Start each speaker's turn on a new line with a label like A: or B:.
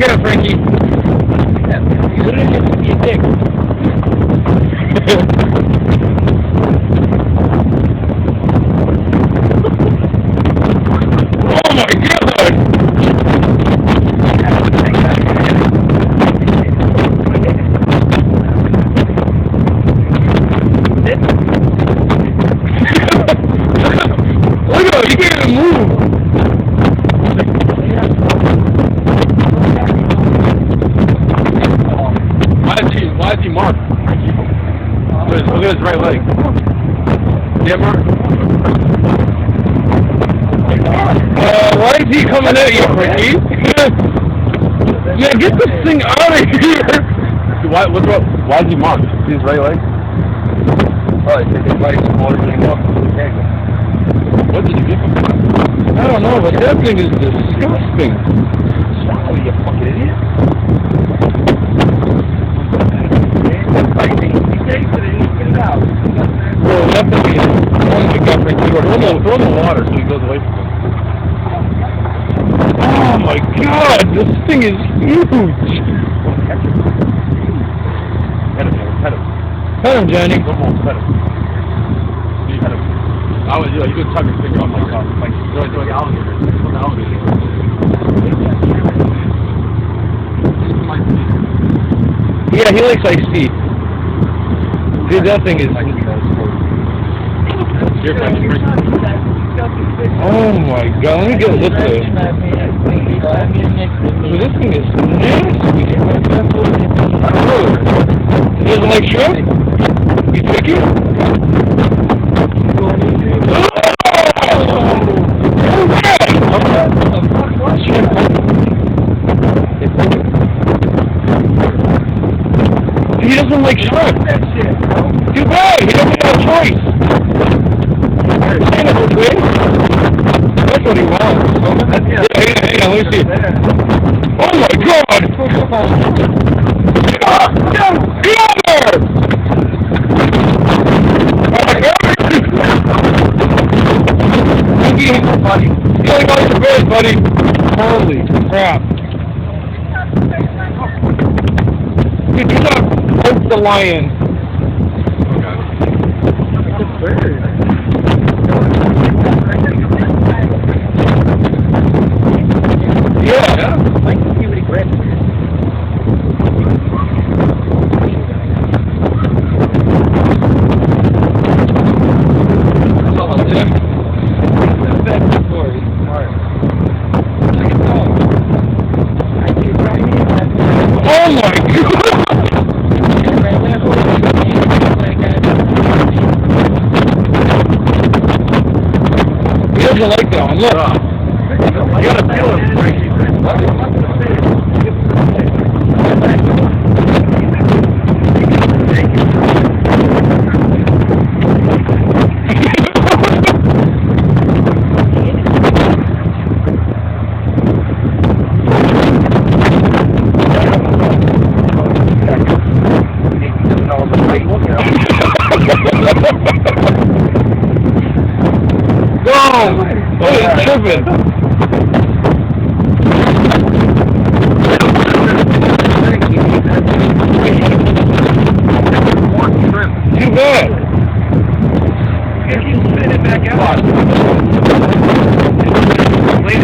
A: Look at it, Frankie.
B: You literally have to be a dick.
A: Oh my God! Look at him, he can't even move. Why is he marked? Look at his right leg. Yeah, Mark. Why is he coming at you, Frankie? Yeah, get this thing out of here! Why is he marked? See his right leg?
B: Oh, I think his leg's smaller than he walks.
A: What did you give him? I don't know, but that thing is disgusting.
B: Swallow, you fucking idiot.
A: Well, that thing is... Oh my God, Frankie, throw him in the water so he goes away from it. Oh my God, this thing is huge!
B: Pet him.
A: Pet him, Johnny.
B: Pet him.
A: You could tuck your finger on my top. Like the alligator. The alligator. Yeah, he likes iced tea. Dude, that thing is... Oh my God, let me get a look at it. So this thing is nasty. He doesn't like shrimp? He's picky? He doesn't like shrimp. Too bad, he doesn't have a choice. That's what he wants. Hang on, let me see. Oh my God! Get there! Buddy. You gotta go to bed, buddy. Holy crap. Dude, do not poke the lion. Yeah.
B: I'd like to see what he grabs.
A: Oh my God! He doesn't like that one, look. You gotta feel him, Frankie. Go! Oh, he's tripping. Too bad.
B: He's spinning back out. Wait,